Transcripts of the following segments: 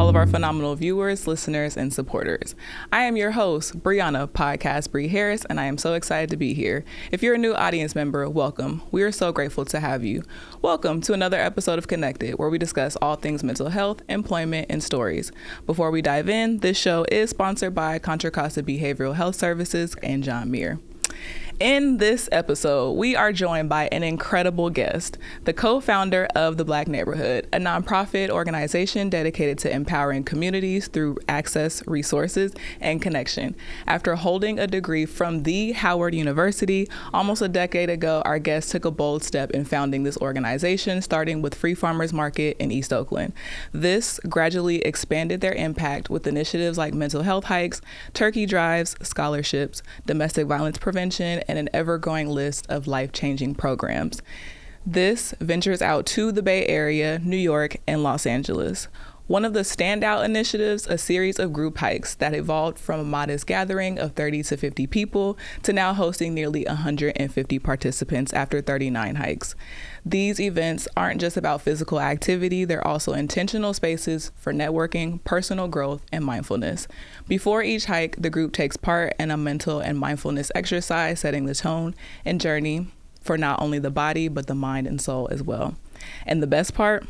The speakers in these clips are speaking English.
all of our phenomenal viewers, listeners, and supporters. I am your host, Brianna, podcast Bree Harris, and I am so excited to be here. If you're a new audience member, welcome. We are so grateful to have you. Welcome to another episode of Connected, where we discuss all things mental health, employment, and stories. Before we dive in, this show is sponsored by Contra Costa Behavioral Health Services and John Muir. In this episode, we are joined by an incredible guest, the co-founder of The Black Neighborhood, a nonprofit organization dedicated to empowering communities through access, resources, and connection. After holding a degree from the Howard University, almost a decade ago, our guest took a bold step in founding this organization, starting with Free Farmers Market in East Oakland. This gradually expanded their impact with initiatives like mental health hikes, turkey drives, scholarships, domestic violence prevention, and an ever-growing list of life-changing programs. This ventures out to the Bay Area, New York, and Los Angeles. One of the standout initiatives, a series of group hikes that evolved from a modest gathering of 30 to 50 people to now hosting nearly 150 participants after 39 hikes. These events aren't just about physical activity, they're also intentional spaces for networking, personal growth, and mindfulness. Before each hike, the group takes part in a mental and mindfulness exercise, setting the tone and journey for not only the body, but the mind and soul as well. And the best part?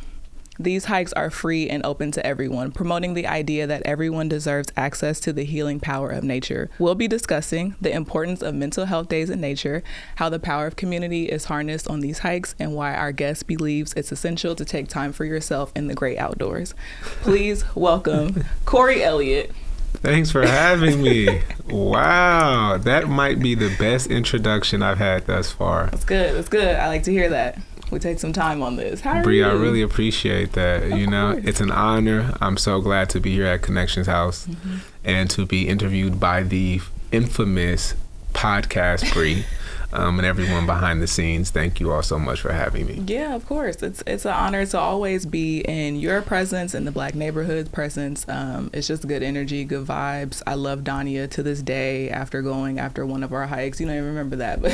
These hikes are free and open to everyone, promoting the idea that everyone deserves access to the healing power of nature. We'll be discussing the importance of mental health days in nature, how the power of community is harnessed on these hikes, and why our guest believes it's essential to take time for yourself in the great outdoors. Please welcome Corey Elliott. Thanks for having me. Wow, that might be the best introduction I've had thus far. That's good. That's good. I like to hear that. We take some time on this. How are Bree, you? I really appreciate that. Of course. It's an honor. I'm so glad to be here at Connections House and to be interviewed by the infamous podcast Bree. And everyone behind the scenes, thank you all so much for having me. Yeah, of course. It's an honor to always be in your presence and the Black Neighborhood's presence. It's just good energy, good vibes. I love Danya to this day after one of our hikes. You don't even remember that, but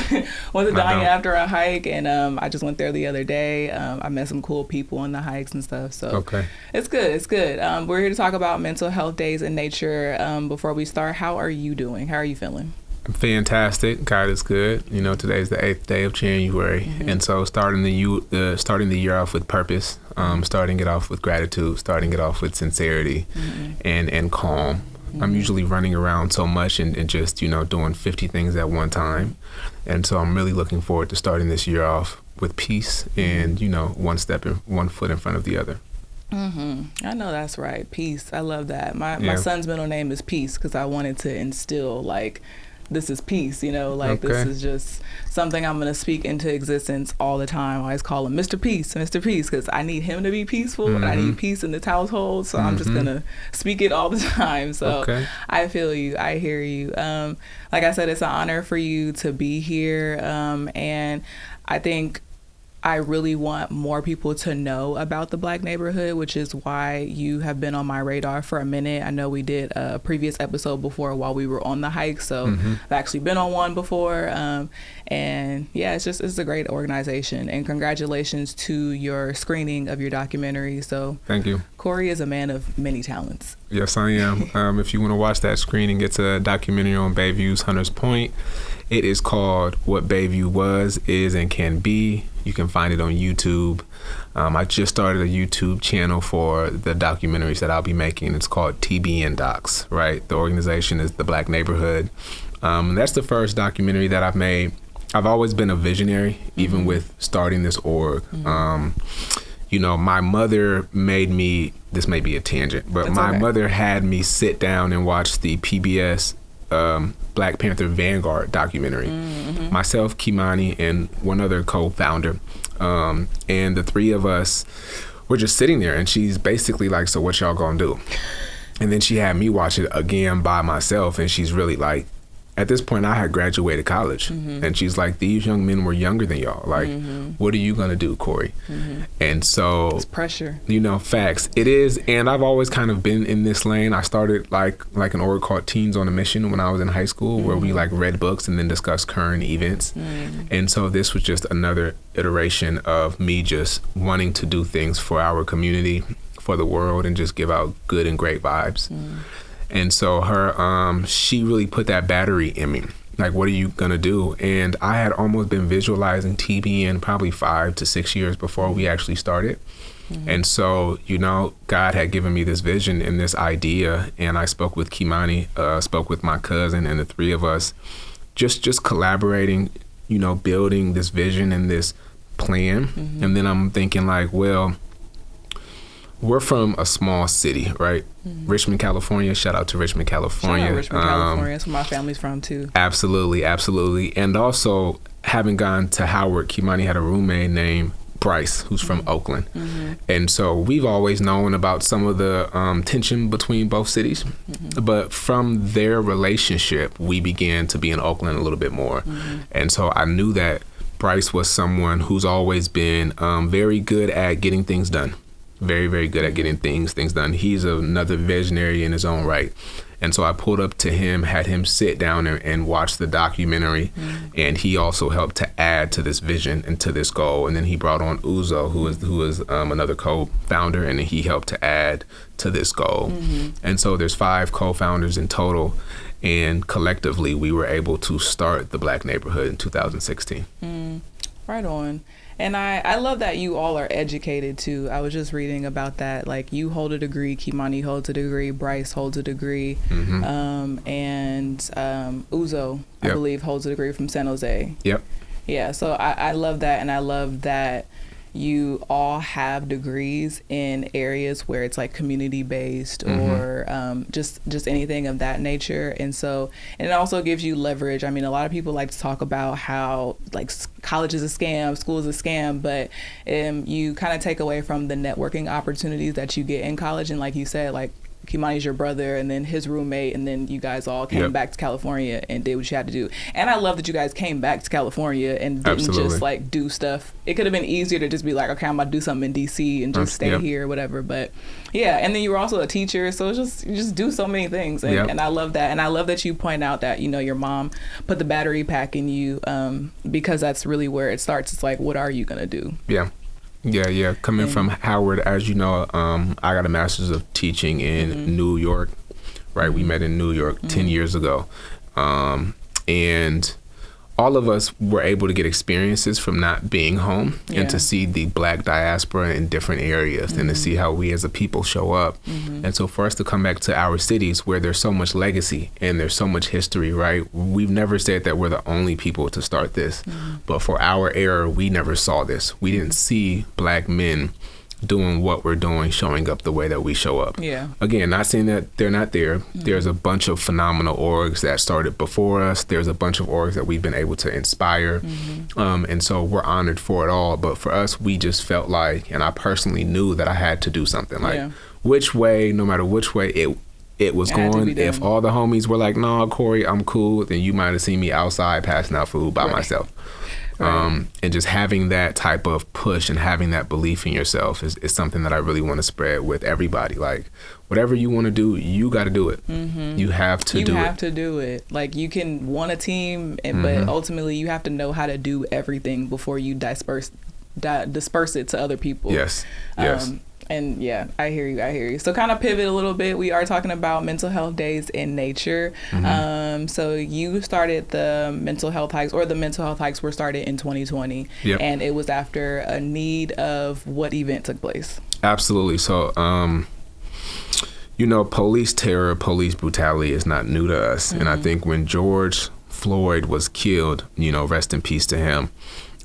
went to Danya after a hike, and I just went there the other day. I met some cool people on the hikes and stuff. So okay. It's good. It's good. We're here to talk about mental health days in nature. Before we start, how are you doing? How are you feeling? Fantastic. God is good. Today's the 8th day of January, and so starting the year off with purpose, starting it off with gratitude, starting it off with sincerity, and calm. I'm usually running around so much and just doing 50 things at one time, and so I'm really looking forward to starting this year off with peace and one foot in front of the other. I know that's right. Peace. I love that. My son's middle name is Peace because I wanted to instill this is peace, This is just something I'm going to speak into existence all the time. I always call him Mr. Peace, because I need him to be peaceful and I need peace in this household. So I'm just going to speak it all the time. So I feel you. I hear you. Like I said, it's an honor for you to be here. And I think I really want more people to know about the Black Neighborhood, which is why you have been on my radar for a minute. I know we did a previous episode before while we were on the hike, so I've actually been on one before. And yeah, it's a great organization. And congratulations to your screening of your documentary. So thank you. Corey is a man of many talents. Yes, I am. If you want to watch that screening, it's a documentary on Bayview's Hunters Point. It is called What Bayview Was, Is, and Can Be. You can find it on YouTube. I just started a YouTube channel for the documentaries that I'll be making. It's called TBN Docs, right? The organization is The Black Neighborhood. That's the first documentary that I've made. I've always been a visionary, even with starting this org. My mother made me, this may be a tangent, but my mother had me sit down and watch the PBS Black Panther Vanguard documentary. Myself, Kimani, and one other co-founder. And the three of us were just sitting there, and she's basically like, so what y'all gonna do? And then she had me watch it again by myself, and she's really like, at this point I had graduated college, and she's like, these young men were younger than y'all. Like, what are you gonna do, Corey? And so it's pressure. Facts. It is, and I've always kind of been in this lane. I started like an org called Teens on a Mission when I was in high school, where we read books and then discussed current events. And so this was just another iteration of me just wanting to do things for our community, for the world and just give out good and great vibes. And so she really put that battery in me. Like, what are you going to do? And I had almost been visualizing TBN probably 5 to 6 years before we actually started. And so, God had given me this vision and this idea. And I spoke with Kimani, spoke with my cousin, and the three of us just collaborating, building this vision and this plan. And then I'm thinking like, well, we're from a small city, right? Richmond, California. Shout out to Richmond, California. Shout out Richmond, California. That's where my family's from too. Absolutely. And also, having gone to Howard, Kimani had a roommate named Bryce, who's from Oakland. And so we've always known about some of the tension between both cities. But from their relationship, we began to be in Oakland a little bit more. And so I knew that Bryce was someone who's always been very good at getting things done. Very, very good at getting things done. He's another visionary in his own right. And so I pulled up to him, had him sit down and watch the documentary. And he also helped to add to this vision and to this goal. And then he brought on Uzo, who is another co-founder, and he helped to add to this goal. And so there's 5 co-founders in total. And collectively, we were able to start the Black Neighborhood in 2016. Right on. And I love that you all are educated too. I was just reading about that. Like, you hold a degree, Kimani holds a degree, Bryce holds a degree, and Uzo, I believe, holds a degree from San Jose. Yeah, so I love that, and I love that you all have degrees in areas where it's like community based or just anything of that nature. And it also gives you leverage. I mean, a lot of people like to talk about how like college is a scam, school is a scam, but you kind of take away from the networking opportunities that you get in college. And like you said, like, Kimani's your brother and then his roommate, and then you guys all came back to California and did what you had to do. And I love that you guys came back to California and didn't just like do stuff. It could have been easier to just be like, okay, I'm about to do something in DC and just stay here or whatever. But yeah, and then you were also a teacher, so it's just you just do so many things, and I love that. And I love that you point out that your mom put the battery pack in you, because that's really where it starts. It's like, what are you gonna do? Yeah. Coming from Howard, as you know, I got a master's of teaching in New York, right? We met in New York 10 years ago. And all of us were able to get experiences from not being home and to see the Black diaspora in different areas and to see how we as a people show up. And so for us to come back to our cities where there's so much legacy and there's so much history, right? We've never said that we're the only people to start this, but for our era, we never saw this. We didn't see Black men doing what we're doing, showing up the way that we show up. Again, not saying that they're not there. There's a bunch of phenomenal orgs that started before us. There's a bunch of orgs that we've been able to inspire. And so we're honored for it all. But for us, we just felt like, and I personally knew that I had to do something. Like, which way, no matter which way it was going, if all the homies were like, "No, Corey, I'm cool," then you might have seen me outside passing out food by myself. And just having that type of push and having that belief in yourself is something that I really want to spread with everybody. Like, whatever you want to do, you got to do it. You have to do it. You have to do it. Like, you can want a team, but ultimately you have to know how to do everything before you disperse it to other people. Yes. And yeah, I hear you. So kind of pivot a little bit. We are talking about mental health days in nature. So you started the mental health hikes, or the mental health hikes were started in 2020. And it was after a need of what event took place? Absolutely. So, police terror, police brutality is not new to us. And I think when George Floyd was killed, rest in peace to him,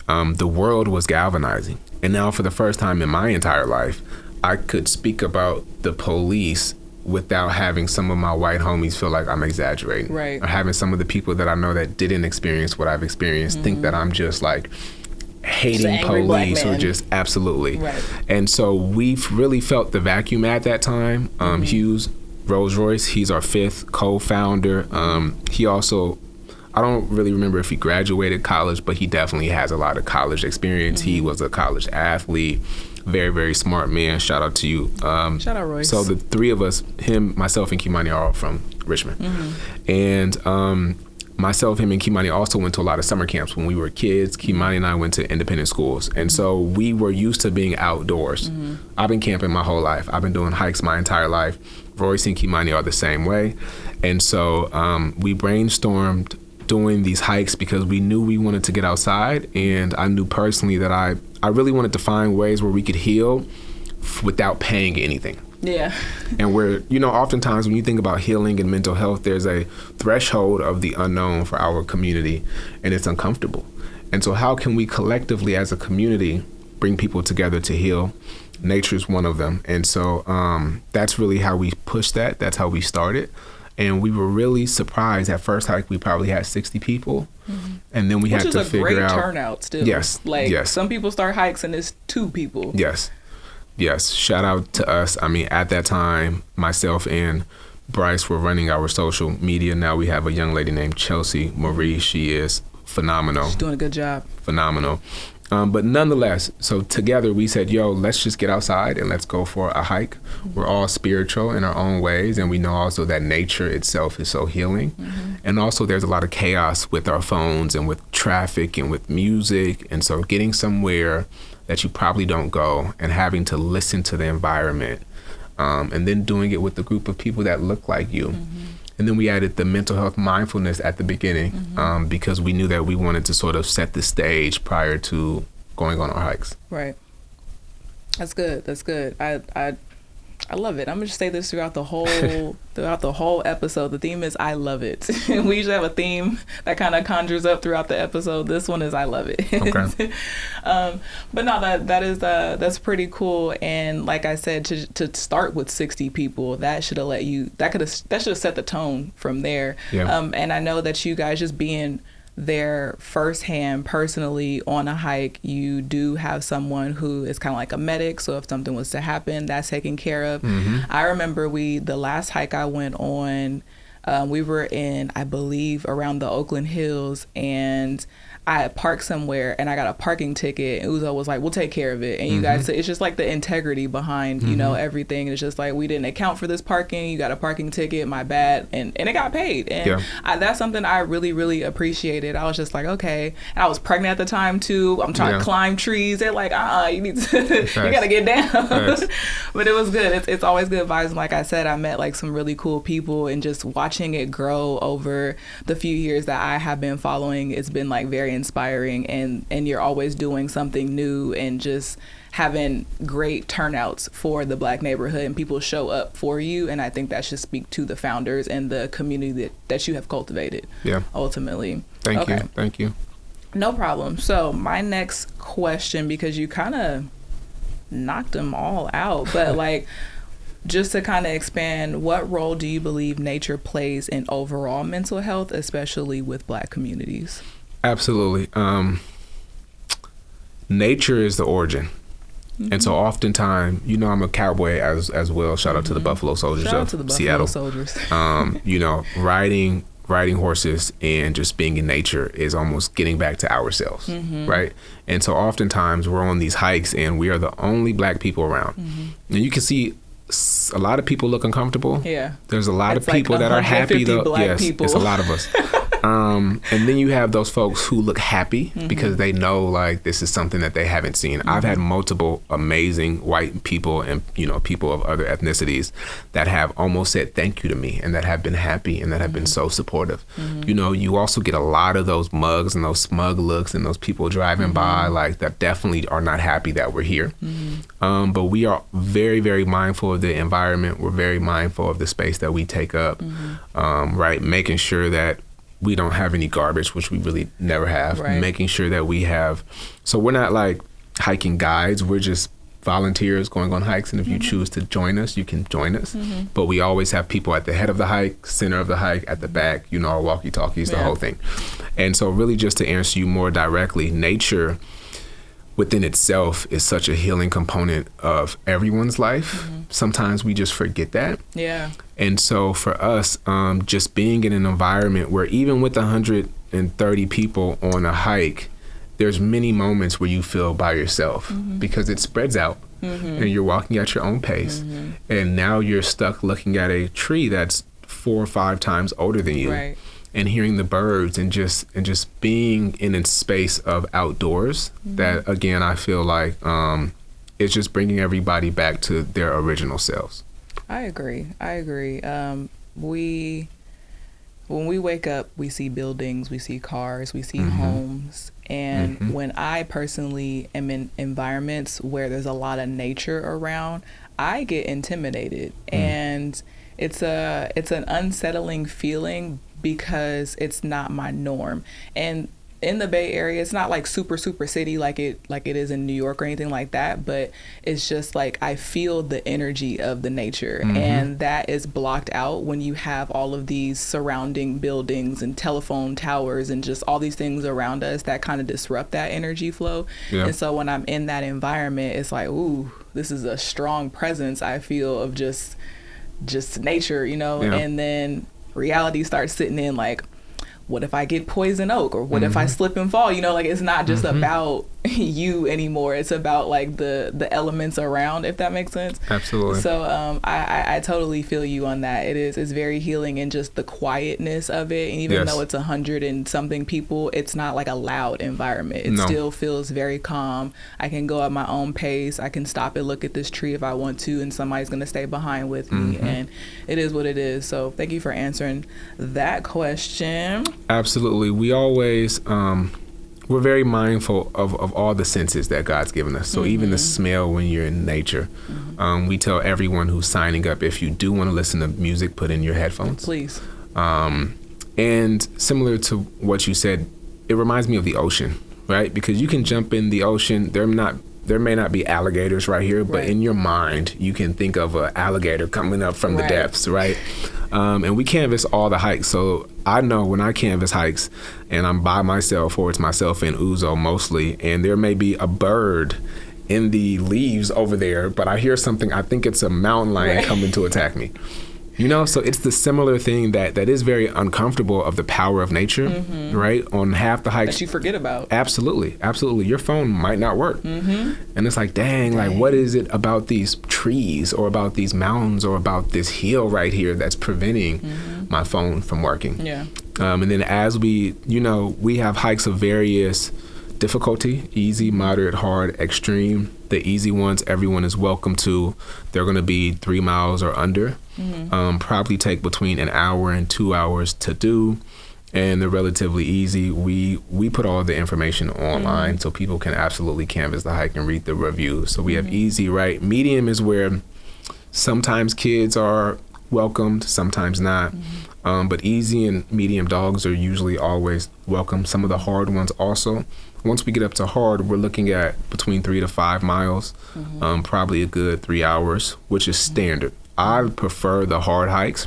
the world was galvanizing. And now for the first time in my entire life, I could speak about the police without having some of my white homies feel like I'm exaggerating. Right. Or having some of the people that I know that didn't experience what I've experienced think that I'm just like hating police or just absolutely. Right. And so we've really felt the vacuum at that time. Hughes Rolls Royce, he's our 5th co-founder. He also, I don't really remember if he graduated college, but he definitely has a lot of college experience. He was a college athlete. Very, very smart man. Shout out to you. Shout out, Royce. So the 3 of us, him, myself, and Kimani, are all from Richmond. And myself, him, and Kimani also went to a lot of summer camps when we were kids. Kimani and I went to independent schools. And so we were used to being outdoors. I've been camping my whole life. I've been doing hikes my entire life. Royce and Kimani are the same way. And so we brainstormed doing these hikes because we knew we wanted to get outside. And I knew personally that I really wanted to find ways where we could heal without paying anything. Yeah. And where, you know, oftentimes when you think about healing and mental health, there's a threshold of the unknown for our community, and it's uncomfortable. And so how can we collectively as a community bring people together to heal? Nature's one of them. And so that's really how we pushed that. That's how we started. And we were really surprised. At first hike, we probably had 60 people. And then we had to figure out. Which is a great turnout still. Yes. Like yes. Some people start hikes and it's 2 people. Yes. Yes, shout out to us. I mean, at that time, myself and Bryce were running our social media. Now we have a young lady named Chelsea Marie. She is phenomenal. She's doing a good job. Phenomenal. But nonetheless, so together we said, yo, let's just get outside and let's go for a hike. We're all spiritual in our own ways. And we know also that nature itself is so healing. And also there's a lot of chaos with our phones and with traffic and with music. And so getting somewhere that you probably don't go and having to listen to the environment and then doing it with a group of people that look like you. And then we added the mental health mindfulness at the beginning because we knew that we wanted to sort of set the stage prior to going on our hikes. Right. That's good. That's good. I love it. I'm gonna just say this throughout the whole episode. The theme is I love it. We usually have a theme that kind of conjures up throughout the episode. This one is I love it. Okay. But no, that's pretty cool. And like I said, to start with 60 people, that should have set the tone from there. Yeah. And I know that you guys just being there firsthand personally on a hike, you do have someone who is kind of like a medic, so if something was to happen, that's taken care of. I remember the last hike I went on, we were in, I believe, around the Oakland Hills, and I had parked somewhere and I got a parking ticket, and Uzo was like, we'll take care of it. And you guys, it's just like the integrity behind, you know, everything. It's just like, we didn't account for this parking. You got a parking ticket, my bad. And it got paid. And that's something I really, really appreciated. I was just like, okay. And I was pregnant at the time too. I'm trying to climb trees. They're like, you need to, you got to get down. But it was good. It's always good vibes. And like I said, I met like some really cool people, and just watching it grow over the few years that I have been following, it's been like very inspiring, and you're always doing something new and just having great turnouts for the Black neighborhood, and people show up for you. And I think that should speak to the founders and the community that you have cultivated. Ultimately. Thank you. No problem. So my next question, because you kind of knocked them all out, but like just to kind of expand, what role do you believe nature plays in overall mental health, especially with Black communities? Absolutely. Nature is the origin. And so oftentimes, you know, I'm a cowboy as well. Shout out to the Buffalo Soldiers of Seattle. Soldiers. You know, riding horses and just being in nature is almost getting back to ourselves, right? And so oftentimes we're on these hikes and we are the only Black people around. And you can see a lot of people look uncomfortable. Yeah. There's a lot of people that are happy though. Yes, people. It's a lot of us. And then you have those folks who look happy because they know like this is something that they haven't seen. I've had multiple amazing white people and, you know, people of other ethnicities that have almost said thank you to me and that have been happy and that have been so supportive. You know, you also get a lot of those mugs and those smug looks and those people driving by like that definitely are not happy that we're here. But we are very, very mindful of the environment. We're very mindful of the space that we take up, right? Making sure that we don't have any garbage, which we really never have. Right. Making sure that we have, so we're not like hiking guides, we're just volunteers going on hikes, and if you choose to join us, you can join us. But we always have people at the head of the hike, center of the hike, at the back, you know, our walkie-talkies, the whole thing. And so really just to answer you more directly, nature within itself is such a healing component of everyone's life. Sometimes we just forget that. Yeah. And so for us, just being in an environment where even with 130 people on a hike, there's many moments where you feel by yourself because it spreads out and you're walking at your own pace. And now you're stuck looking at a tree that's 4 or 5 times older than you. Right. and hearing the birds and just being in a space of outdoors that, again, I feel like it's just bringing everybody back to their original selves. I agree. When we wake up, we see buildings, we see cars, we see homes. And when I personally am in environments where there's a lot of nature around, I get intimidated. And it's an unsettling feeling because it's not my norm. And in the Bay Area, it's not like super city like it is in New York or anything like that, but it's just like I feel the energy of the nature, and that is blocked out when you have all of these surrounding buildings and telephone towers and just all these things around us that kind of disrupt that energy flow. And so when I'm in that environment, it's like, ooh, this is a strong presence I feel of just nature, and then reality starts sitting in like, what if I get poison oak, or what if I slip and fall? Like it's not just about you anymore. It's about like the elements around, if that makes sense. Absolutely. So I totally feel you on that. It's very healing in just the quietness of it. And even though it's 100 and something people, it's not like a loud environment. It still feels very calm. I can go at my own pace. I can stop and look at this tree if I want to, and somebody's going to stay behind with me. And it is what it is. So thank you for answering that question. Absolutely. We always, we're very mindful of all the senses that God's given us. So even the smell when you're in nature, we tell everyone who's signing up, if you do want to listen to music, put in your headphones. Please. And similar to what you said, it reminds me of the ocean, right? Because you can jump in the ocean. There may not be alligators right here, but in your mind, you can think of an alligator coming up from the depths, right? And we canvas all the hikes. So I know when I canvas hikes and I'm by myself, or it's myself and Uzo mostly, and there may be a bird in the leaves over there, but I hear something, I think it's a mountain lion coming to attack me. So it's the similar thing that is very uncomfortable of the power of nature, right? On half the hikes. That you forget about. Absolutely. Your phone might not work. And it's like, dang, like what is it about these trees or about these mountains or about this hill right here that's preventing my phone from working? Yeah. And then as we have hikes of various difficulty, easy, moderate, hard, extreme. The easy ones, everyone is welcome to. They're going to be 3 miles or under. Probably take between an hour and 2 hours to do, and they're relatively easy. We put all the information online so people can absolutely canvas the hike and read the reviews. So we have easy, right? Medium is where sometimes kids are welcomed, sometimes not. But easy and medium dogs are usually always welcome. Some of the hard ones also. Once we get up to hard, we're looking at between 3 to 5 miles, probably a good 3 hours, which is standard. I prefer the hard hikes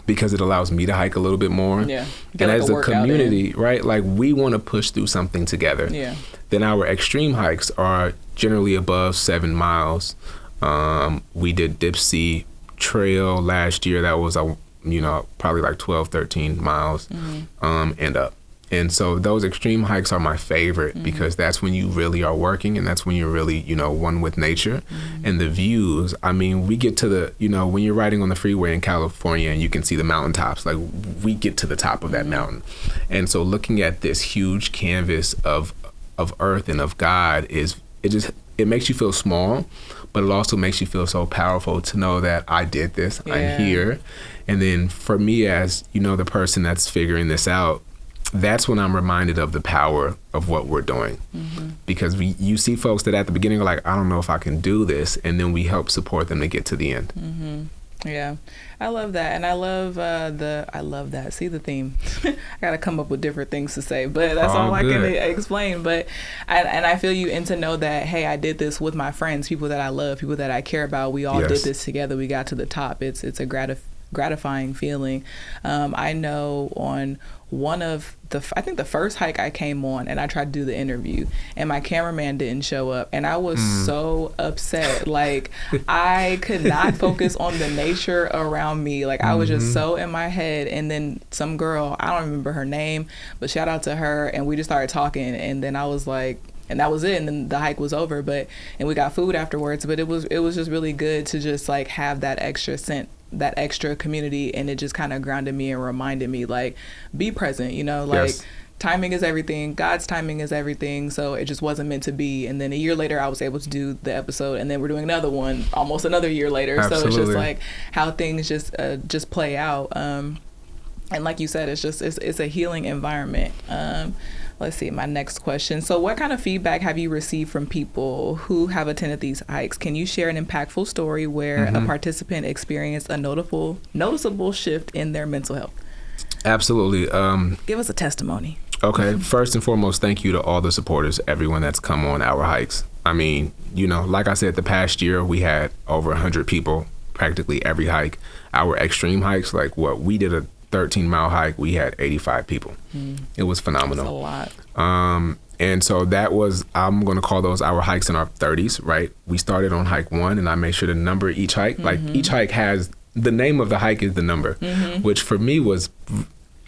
because it allows me to hike a little bit more. Yeah. And as a community, right, like we want to push through something together. Yeah. Then our extreme hikes are generally above 7 miles. We did Dipsea Trail last year. That was probably like 12, 13 miles and up. And so those extreme hikes are my favorite because that's when you really are working, and that's when you're really, one with nature. And the views, I mean, we get to the, when you're riding on the freeway in California and you can see the mountaintops, like we get to the top of that mountain. And so looking at this huge canvas of earth and of God it makes you feel small, but it also makes you feel so powerful to know that I did this, I'm here. And then for me as, the person that's figuring this out, that's when I'm reminded of the power of what we're doing. Because you see folks that at the beginning are like, I don't know if I can do this. And then we help support them to get to the end. Yeah, I love that. And I love that. See the theme. I got to come up with different things to say, but that's all I can explain. But I feel you, and to know that, hey, I did this with my friends, people that I love, people that I care about. We all did this together. We got to the top. It's a gratifying feeling. I know on one of I think the first hike I came on, and I tried to do the interview, and my cameraman didn't show up, and I was so upset. Like I could not focus on the nature around me. Like I was just so in my head. And then some girl, I don't remember her name, but shout out to her, and we just started talking, and then I was like, and that was it, and then the hike was over. And we got food afterwards, but it was just really good to just like have that extra that extra community, and it just kind of grounded me and reminded me, like, be present, you know, like, yes. Timing is everything. God's timing is everything. So it just wasn't meant to be. And then a year later, I was able to do the episode, and then we're doing another one almost another year later. Absolutely. So it's just like how things just play out. And like you said, it's a healing environment. Let's see, my next question. So what kind of feedback have you received from people who have attended these hikes? Can you share an impactful story where a participant experienced a noticeable shift in their mental health? Absolutely. Give us a testimony. Okay. First and foremost, thank you to all the supporters, everyone that's come on our hikes. I mean, you know, like I said, the past year we had over 100 people, practically every hike. Our extreme hikes, like what we did, a 13-mile hike, we had 85 people. It was phenomenal. That's a lot. And so that was, I'm going to call those our hikes in our 30s, right? We started on hike 1, and I made sure to number each hike. Like each hike has, the name of the hike is the number, which for me was,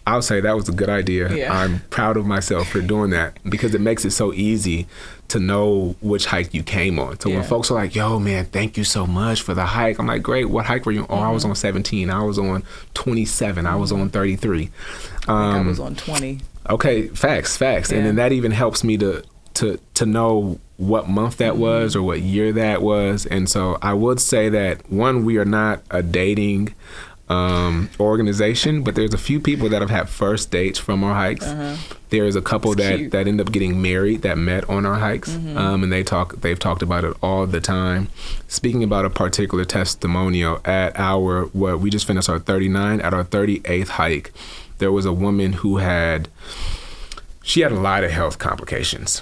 I'll say that was a good idea. Yeah. I'm proud of myself for doing that, because it makes it so easy to know which hike you came on. So when folks are like, yo, man, thank you so much for the hike. I'm like, great. What hike were you on? Oh, I was on 17. I was on 27. I was on 33. I was on 20. Okay, facts. Yeah. And then that even helps me to know what month that was or what year that was. And so I would say that, one, we are not a dating organization, but there's a few people that have had first dates from our hikes. There's a couple that end up getting married that met on our hikes, and they've talked about it all the time. Speaking about a particular testimonial, at we just finished our 39, at our 38th hike, there was a woman who had a lot of health complications.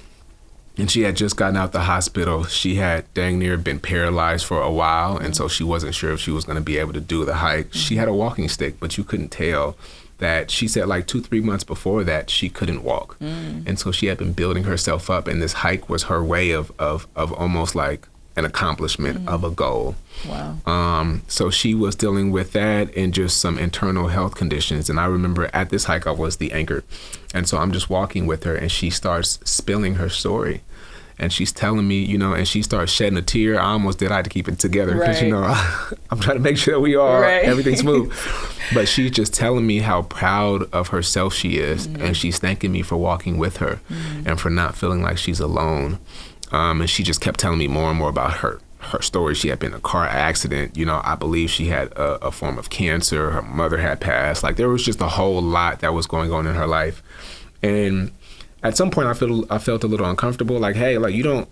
And she had just gotten out the hospital. She had dang near been paralyzed for a while, and so she wasn't sure if she was going to be able to do the hike. She had a walking stick, but you couldn't tell that. She said like 2-3 months before that, she couldn't walk. And so she had been building herself up, and this hike was her way of almost like an accomplishment of a goal. Wow. So she was dealing with that and just some internal health conditions. And I remember at this hike, I was the anchor. And so I'm just walking with her, and she starts spilling her story. And she's telling me, you know, and she starts shedding a tear. I almost did. I had to keep it together because, you know, I'm trying to make sure we are everything's smooth. But she's just telling me how proud of herself she is. And she's thanking me for walking with her and for not feeling like she's alone. And she just kept telling me more and more about her story. She had been in a car accident. You know, I believe she had a form of cancer. Her mother had passed. Like, there was just a whole lot that was going on in her life. And at some point, I felt a little uncomfortable. Like, hey, like, you don't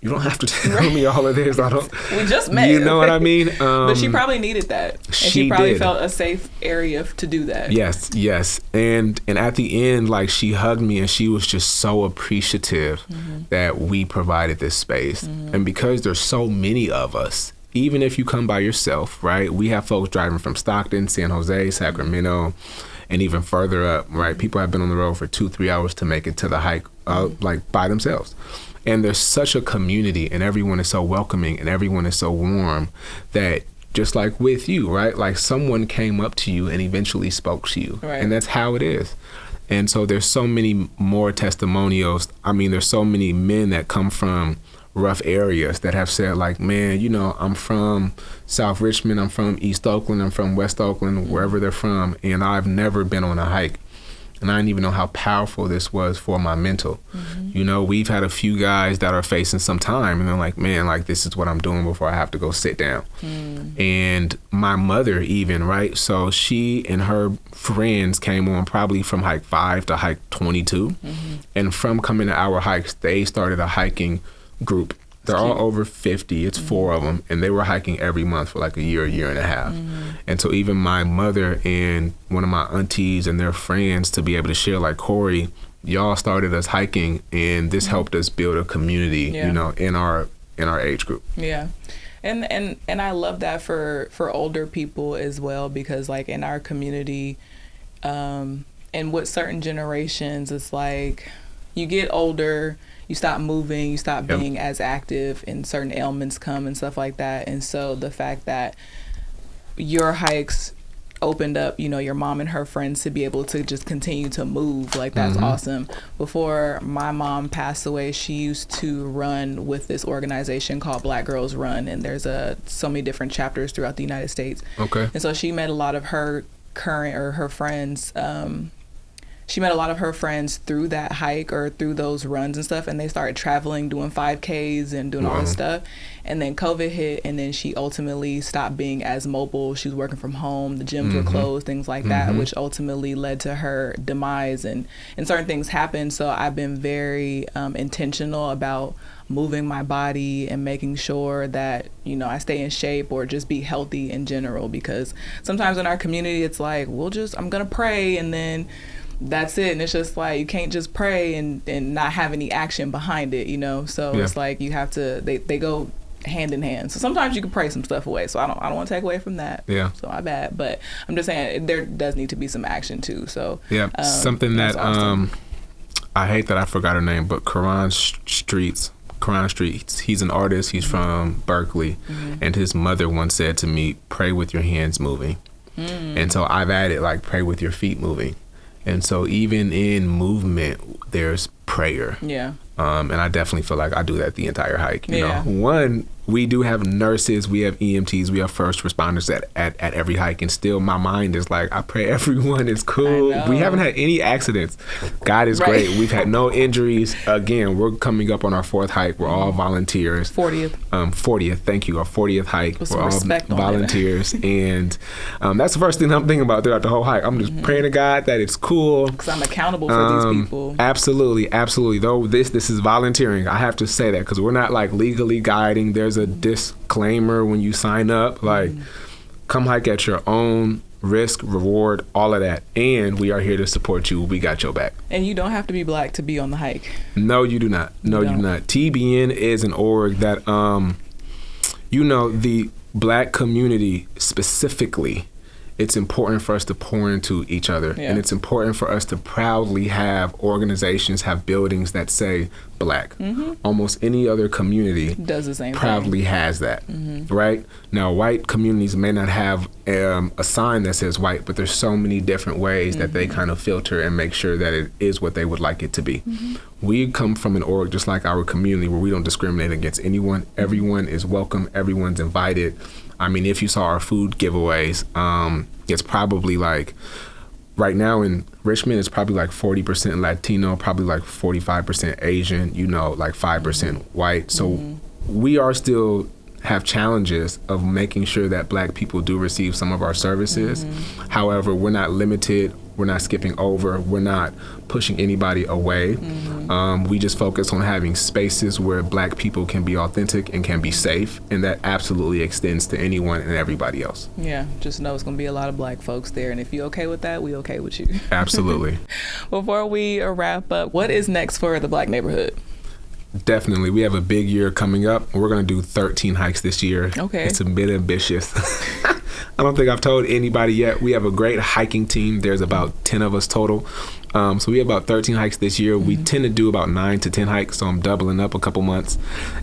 have to tell me all of this. We just met. You know what I mean? But she probably needed that. And she probably felt a safe area to do that. Yes. And at the end, like, she hugged me, and she was just so appreciative that we provided this space. And because there's so many of us, even if you come by yourself, right? We have folks driving from Stockton, San Jose, Sacramento, and even further up, right? People have been on the road for 2-3 hours to make it to the hike, like, by themselves. And there's such a community, and everyone is so welcoming, and everyone is so warm, that just like with you, right? Like, someone came up to you and eventually spoke to you. Right. And that's how it is. And so there's so many more testimonials. I mean, there's so many men that come from rough areas that have said, like, man, you know, I'm from South Richmond, I'm from East Oakland, I'm from West Oakland, wherever they're from, and I've never been on a hike. And I didn't even know how powerful this was for my mental. You know, we've had a few guys that are facing some time, and they're like, man, like, this is what I'm doing before I have to go sit down. And my mother even, right? So she and her friends came on probably from hike 5 to hike 22. And from coming to our hikes, they started a hiking group. They're all over 50. It's 4 of them. And they were hiking every month for like a year and a half. And so even my mother and one of my aunties and their friends to be able to share, like, Corey, y'all started us hiking, and this helped us build a community, you know, in our age group. Yeah. And I love that for older people as well, because, like, in our community, and with certain generations, it's like you get older, you stop moving, you stop being as active, and certain ailments come and stuff like that. And so the fact that your hikes opened up, you know, your mom and her friends to be able to just continue to move. Like, that's awesome. Before my mom passed away, she used to run with this organization called Black Girls Run, and there's so many different chapters throughout the United States. Okay. And so she met a lot of her friends. She met a lot of her friends through that hike or through those runs and stuff, and they started traveling, doing 5Ks and doing all this stuff. And then COVID hit, and then she ultimately stopped being as mobile. She was working from home. The gyms were closed, things like that, which ultimately led to her demise, and certain things happened. So I've been very intentional about moving my body and making sure that, you know, I stay in shape or just be healthy in general, because sometimes in our community, it's like, I'm going to pray, and then that's it. And it's just like, you can't just pray and not have any action behind it, you know? So it's like, you have to, they go hand in hand. So sometimes you can pray some stuff away. So I don't want to take away from that. Yeah. So my bad. But I'm just saying, there does need to be some action too. So something that, awesome. I hate that I forgot her name, but Karan Streets, he's an artist. He's from Berkeley. And his mother once said to me, pray with your hands moving. And so I've added, like, pray with your feet moving. And so even in movement, there's prayer. Yeah. And I definitely feel like I do that the entire hike. You know, one, we do have nurses, we have EMTs, we have first responders at every hike. And still my mind is like, I pray everyone is cool. We haven't had any accidents. God is great. We've had no injuries. Again, we're coming up on our 4th hike. We're all volunteers. 40th. 40th. Thank you. Our 40th hike. We're all volunteers. And that's the first thing I'm thinking about throughout the whole hike. I'm just praying to God that it's cool. Because I'm accountable for these people. Absolutely. Though this is volunteering. I have to say that, because we're not like legally guiding. There's a disclaimer when you sign up, like, come hike at your own risk, reward, all of that. And we are here to support you. We got your back. And you don't have to be Black to be on the hike. No, you do not. No, you do not. TBN is an org that, you know, the Black community specifically, it's important for us to pour into each other. And it's important for us to proudly have organizations, have buildings that say Black. Almost any other community does the same proudly has that, right? Now, white communities may not have a sign that says white, but there's so many different ways that they kind of filter and make sure that it is what they would like it to be. We come from an org just like our community, where we don't discriminate against anyone. Everyone is welcome. Everyone's invited. I mean, if you saw our food giveaways, it's probably like, right now in Richmond, it's probably like 40% Latino, probably like 45% Asian, you know, like 5% white. So we are still have challenges of making sure that Black people do receive some of our services. However, we're not limited. We're not skipping over. We're not pushing anybody away. We just focus on having spaces where Black people can be authentic and can be safe. And that absolutely extends to anyone and everybody else. Yeah, just know it's going to be a lot of Black folks there. And if you're okay with that, we okay with you. Absolutely. Before we wrap up, what is next for the Black neighborhood? Definitely. We have a big year coming up. We're going to do 13 hikes this year. Okay. It's a bit ambitious. I don't think I've told anybody yet. We have a great hiking team. There's about 10 of us total. So we have about 13 hikes this year. We tend to do about 9 to 10 hikes, so I'm doubling up a couple months.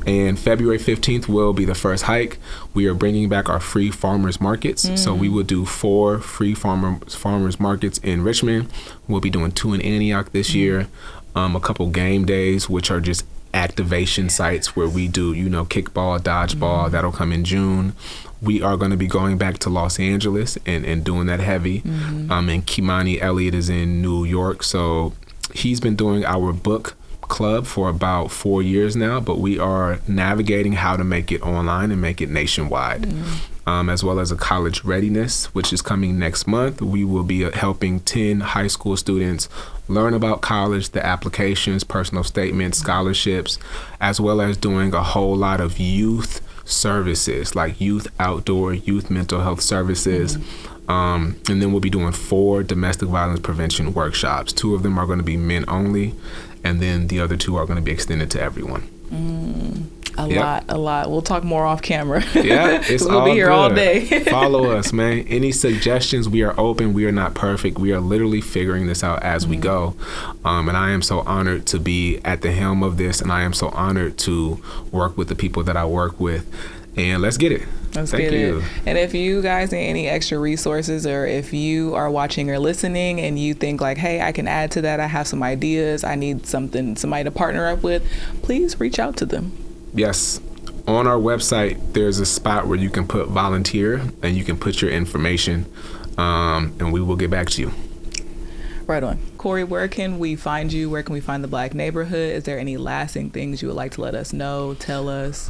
And February 15th will be the first hike. We are bringing back our free farmers markets. So we will do 4 free farmers markets in Richmond. We'll be doing 2 in Antioch this year. A couple game days, which are just activation sites where we do, you know, kickball, dodgeball. That'll come in June. We are going to be going back to Los Angeles and doing that heavy. And Kimani Elliott is in New York. So he's been doing our book club for about 4 years now, but we are navigating how to make it online and make it nationwide. As well as a college readiness, which is coming next month. We will be helping 10 high school students learn about college, the applications, personal statements, scholarships, as well as doing a whole lot of youth services, like youth outdoor, youth mental health services. And then we'll be doing 4 domestic violence prevention workshops. 2 of them are going to be men only, and then the other 2 are going to be extended to everyone. A lot. We'll talk more off camera. Yeah, it's we'll be here good. all day. Follow us, man. Any suggestions? We are open. We are not perfect. We are literally figuring this out as we go. And I am so honored to be at the helm of this, and I am so honored to work with the people that I work with. and let's get it. Let's Thank get you. it. And if you guys need any extra resources, or if you are watching or listening and you think like, hey, I can add to that, I have some ideas, I need somebody to partner up with, please reach out to them. Yes. On our website, there's a spot where you can put volunteer and you can put your information, and we will get back to you. Right on. Corey, where can we find you? Where can we find the Black Neighborhood? Is there any lasting things you would like to let us know, tell us?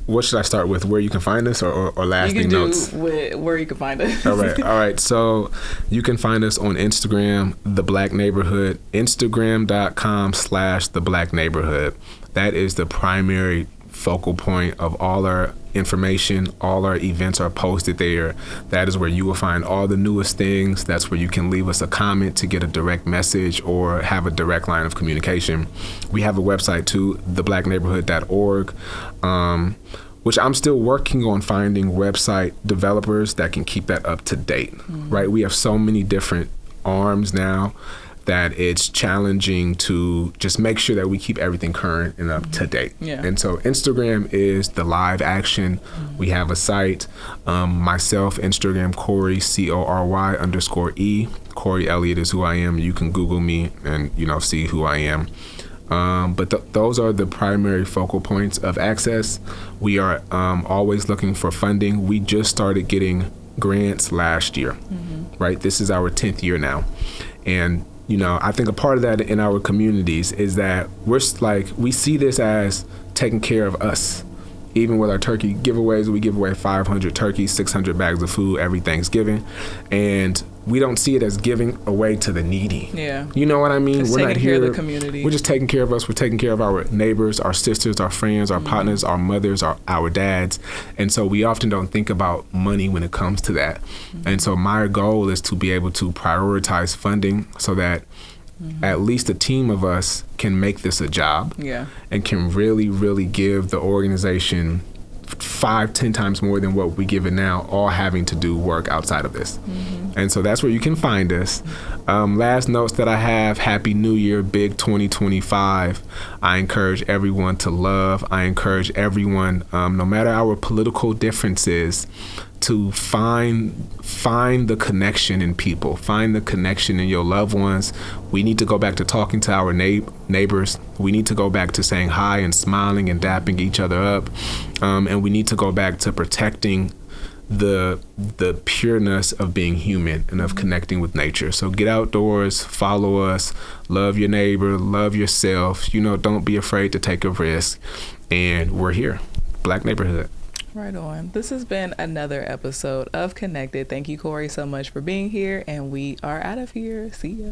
What should I start with? Where you can find us, or lasting notes? Where you can find us. All right. So you can find us on Instagram, The Black Neighborhood, Instagram.com/The Black Neighborhood. That is the primary focal point of all our information. All our events are posted there. That is where you will find all the newest things. That's where you can leave us a comment to get a direct message or have a direct line of communication. We have a website too, theblackneighborhood.org, which I'm still working on finding website developers that can keep that up to date, right? We have so many different arms now that it's challenging to just make sure that we keep everything current and up to date. Yeah. And so Instagram is the live action. We have a site, myself, Instagram, Corey, CORY_E. Corey Elliott is who I am. You can Google me and, see who I am. But those are the primary focal points of access. We are always looking for funding. We just started getting grants last year, right? This is our 10th year now. And I think a part of that in our communities is that we see this as taking care of us. Even with our turkey giveaways, we give away 500 turkeys, 600 bags of food every Thanksgiving. And we don't see it as giving away to the needy. Yeah. You know what I mean? Just We're not taking here. care of the community. We're just taking care of us. We're taking care of our neighbors, our sisters, our friends, our partners, our mothers, our dads. And so we often don't think about money when it comes to that. And so my goal is to be able to prioritize funding so that at least a team of us can make this a job, and can really, really give the organization 5-10 times more than what we give it now, all having to do work outside of this. And so that's where you can find us. Last notes that I have: Happy New Year, big 2025. I encourage everyone to love. I encourage everyone, no matter our political differences, to find the connection in people, find the connection in your loved ones. We need to go back to talking to our neighbors. We need to go back to saying hi and smiling and dapping each other up. And we need to go back to protecting the pureness of being human and of connecting with nature. So get outdoors, follow us, love your neighbor, love yourself. Don't be afraid to take a risk. And we're here, Black Neighborhood. Right on. This has been another episode of Connected. Thank you, Corey, so much for being here, and we are out of here. See ya.